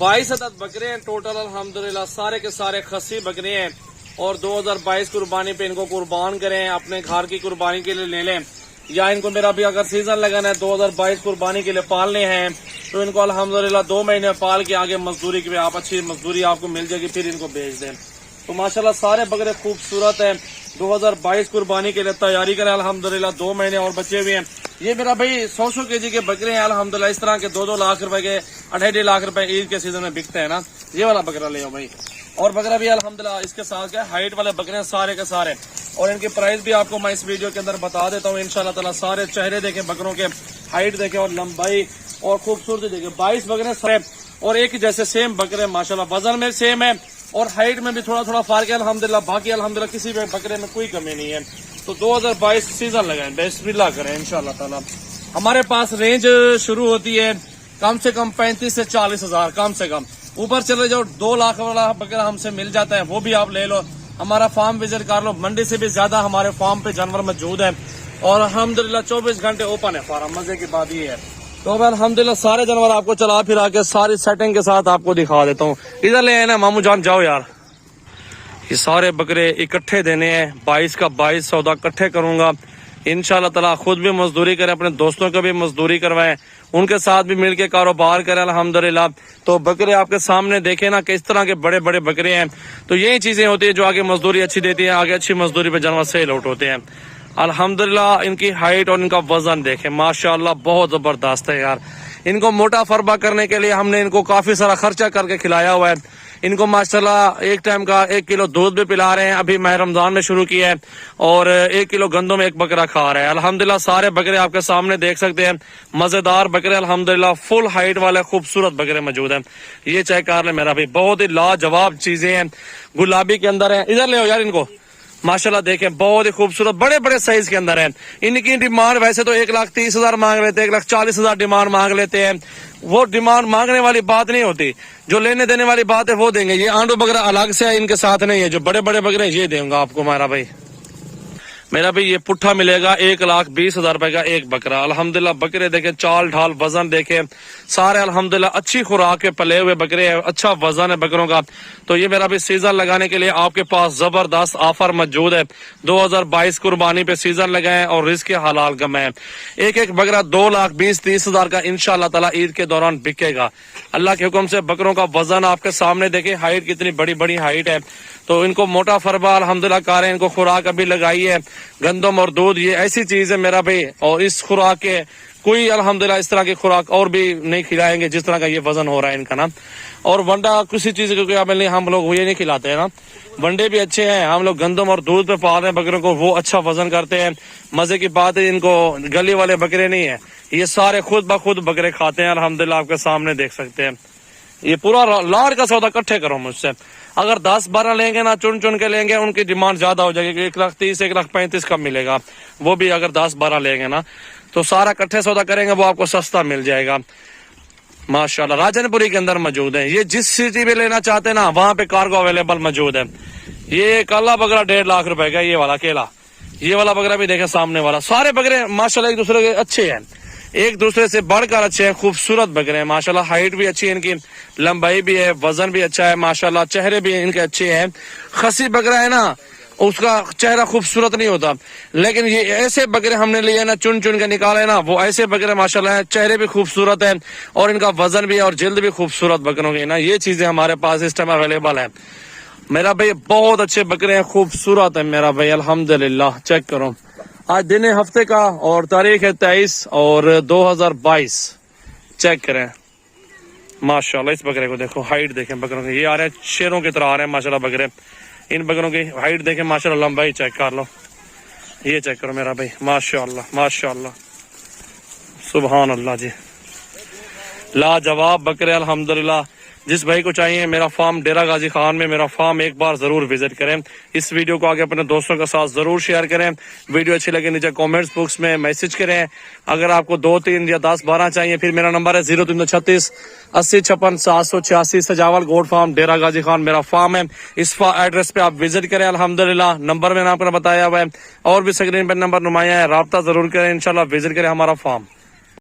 22 عدد बकरे हैं टोटल अल्हम्दुलिल्लाह, सारे के सारे खसी बकरे हैं। और 2022 कुर्बानी पे इनको कुर्बान करें, अपने घर की कुर्बानी के लिए ले लें, या इनको मेरा भी अगर सीजन लगाना है 2022 कुर्बानी के लिए पालने हैं तो इनको अल्हम्दुलिल्लाह 2 महीने पाल के आगे मजदूरी के आप अच्छी मजदूरी आपको मिल जाएगी, फिर इनको बेच दें। तो माशाल्लाह सारे बकरे खूबसूरत हैं, 2022 कुर्बानी के लिए तैयारी करें। अल्हम्दुलिल्लाह 2 महीने और बचे हुए हैं। ये मेरा भाई 100 केजी के बकरे हैं अल्हम्दुलिल्लाह, इस तरह के 2-2 लाख रुपए के 2.5 लाख रुपए ईद के सीजन में बिकते हैं ना। ये वाला बकरा ले आओ भाई। और बकरा भी अल्हम्दुलिल्लाह इसके साथ क्या हाइट वाले बकरे हैं सारे के सारे, और इनकी प्राइस भी आपको मैं इस वीडियो के अंदर बता देता हूँ इंशाल्लाह ताला। सारे चेहरे देखें बकरों के, हाइट देखें और लंबाई और खूबसूरती देखें। 22 बकरे सारे और एक ही जैसे सेम बकरे माशाल्लाह, वजन में सेम है और हाइट में भी थोड़ा थोड़ा फर्क है अल्हम्दुलिल्लाह। बाकी अल्हम्दुलिल्लाह किसी भी बकरे में कोई कमी नहीं है। तो 2022 सीजन लगाएं, बिस्मिल्लाह करें इंशाल्लाह ताला। हमारे पास रेंज शुरू होती है कम से कम 35 से 40 हजार, कम से कम। ऊपर चले जाओ 2 लाख वाला बकरा हमसे मिल जाता है, वो भी आप ले लो। हमारा फार्म विजिट कर लो, मंडी से भी ज्यादा हमारे फार्म पे जानवर मौजूद है और अल्हम्दुलिल्लाह 24 घंटे ओपन है फार्म। मजे की बात ये है। तो अब अल्हम्दुलिल्लाह सारे जानवर आपको चला फिरा के सारी सेटिंग के साथ आपको दिखा देता हूँ। इधर ले आए ना मामू जान, जाओ यार। ये सारे बकरे इकट्ठे देने हैं, 22 का 22 सौदा इकट्ठे करूंगा इंशाल्लाह ताला। खुद भी मजदूरी करें, अपने दोस्तों को भी मजदूरी करवाएं, उनके साथ भी मिलके कारोबार करें अल्हम्दुलिल्लाह। तो बकरे आपके सामने देखे ना किस तरह के बड़े बड़े बकरे हैं। तो यही चीजें होती है जो आगे मजदूरी अच्छी देती है, आगे अच्छी मजदूरी पे जानवर सेल आउट होते हैं अल्हम्दुलिल्लाह। इनकी हाइट और इनका वजन देखें माशाल्लाह बहुत जबरदस्त है यार। इनको मोटा फरबा करने के लिए हमने इनको काफी सारा खर्चा करके खिलाया हुआ है। इनको माशाल्लाह एक टाइम का 1 किलो दूध भी पिला रहे हैं, अभी माह रमजान में शुरू किया है, और 1 किलो गंदम एक बकरा खा रहा है अल्हम्दुलिल्लाह। सारे बकरे आपके सामने देख सकते हैं, मजेदार बकरे अल्हम्दुलिल्लाह, फुल हाइट वाले खूबसूरत बकरे मौजूद हैं। ये चेक कर ले मेरा भाई, बहुत ही लाजवाब चीजें हैं, गुलाबी के अंदर है। इधर ले आओ यार इनको, माशाल्लाह देखें बहुत ही खूबसूरत बड़े बड़े साइज के अंदर है। इनकी डिमांड वैसे तो 1,30,000 मांग लेते हैं, 1,40,000 डिमांड मांग लेते हैं। वो डिमांड मांगने वाली बात नहीं होती, जो लेने देने वाली बात है वो देंगे। ये आंडू बकरा अलग से है, इनके साथ नहीं है। जो बड़े बड़े बकरे ये देंगे आपको मेरा भाई। ये पुट्ठा मिलेगा 1,20,000 रुपए का एक बकरा अल्हम्दुलिल्लाह। बकरे देखें, चाल ढाल वजन देखें, सारे अल्हम्दुलिल्लाह अच्छी खुराक के पले हुए बकरे हैं, अच्छा वजन है बकरों का। तो ये मेरा भी सीजन लगाने के लिए आपके पास जबरदस्त ऑफर मौजूद है। 2022 कुर्बानी पे सीजन लगाएं और रिस्क हलाल कमाएं। एक एक बकरा 2,20,30,000 का इंशाल्लाह ताला ईद के दौरान बिकेगा अल्लाह के हुक्म से। बकरों का वजन आपके सामने देखें, हाइट कितनी बड़ी बड़ी हाइट है। तो इनको मोटा फरबा अल्हम्दुलिल्लाह कर रहे हैं, इनको खुराक अभी लगाई है गंदम और दूध, ये ऐसी चीज है मेरा भाई। और इस खुराक के कोई अल्हम्दुलिल्लाह इस तरह की खुराक और भी नहीं खिलाएंगे जिस तरह का ये वजन हो रहा है इनका ना। और वंडा किसी चीज को हम लोग ये नहीं खिलाते हैं ना, वंडे भी अच्छे हैं। हम लोग गंदम और दूध पे पाल रहे हैं बकरों को, वो अच्छा वजन करते हैं। मजे की बात है, इनको गली वाले बकरे नहीं है, ये सारे खुद ब खुद बकरे खाते हैं अल्हम्दुलिल्लाह। आपके सामने देख सकते हैं, ये पूरा लार का सौदा इकट्ठे करो मुझसे। अगर 10-12 लेंगे ना, चुन चुन के लेंगे, उनकी डिमांड ज्यादा हो जाएगी। 1,30,000 1,35,000 का मिलेगा, वो भी अगर 10-12 लेंगे ना। तो सारा इकट्ठे सौदा करेंगे, वो आपको सस्ता मिल जाएगा माशाल्लाह। राजनपुरी के अंदर मौजूद है। ये जिस सिटी में लेना चाहते हैं ना, वहां पे कार्गो अवेलेबल मौजूद है। ये काला बकरा 1.5 लाख रुपए का, ये वाला केला, ये वाला बकरा भी देखे सामने वाला। सारे बकरे माशाल्लाह एक दूसरे के अच्छे हैं, एक दूसरे से बढ़कर अच्छे हैं, खूबसूरत बकरे हैं माशाल्लाह। हाइट भी अच्छी है इनकी, लंबाई भी है, वजन भी अच्छा है माशाल्लाह। चेहरे भी इनके अच्छे हैं। खसी बकरा है ना, उसका चेहरा खूबसूरत नहीं होता, लेकिन ये ऐसे बकरे हमने लिए ना, चुन चुन के निकाले ना, वो ऐसे बकरे माशाल्लाह है। चेहरे भी खूबसूरत है और इनका वजन भी है और जल्द भी खूबसूरत बकरों की ना। ये चीजें हमारे पास इस टाइम अवेलेबल है मेरा भाई। बहुत अच्छे बकरे हैं, खूबसूरत है मेरा भाई अल्हम्दुलिल्लाह। चेक करो, आज दिन है हफ्ते का और तारीख है 23 और 2022। चेक करें माशाल्लाह। इस बकरे को देखो, हाइट देखें बकरों की, ये आ रहे हैं शेरों की तरह आ रहे हैं माशाल्लाह बकरे। इन बकरों की हाइट देखें माशाल्लाह, लंबाई चेक कर लो, ये चेक करो मेरा भाई माशाल्लाह माशाल्लाह, सुभान अल्लाह जी, लाजवाब बकरे अल्हम्दुलिल्लाह। जिस भाई को चाहिए मेरा फार्म डेरा गाजी खान में, मेरा फार्म एक बार जरूर विजिट करें। इस वीडियो को आगे अपने दोस्तों के साथ जरूर शेयर करें। वीडियो अच्छी लगे नीचे कमेंट्स बॉक्स में मैसेज करें। अगर आपको 2, 3 या 10, 12 चाहिए, फिर मेरा नंबर है 0336 80 56 786। सजावल गोड फार्म डेरा गाजी खान मेरा फार्म है। इस एड्रेस पे आप विजिट करें अल्हम्दुलिल्लाह। नंबर मैंने आपको बताया हुआ है और भी स्क्रीन पर नंबर नुमाया है, राब्ता जरूर करें इंशाल्लाह। विजिट करें हमारा फार्म।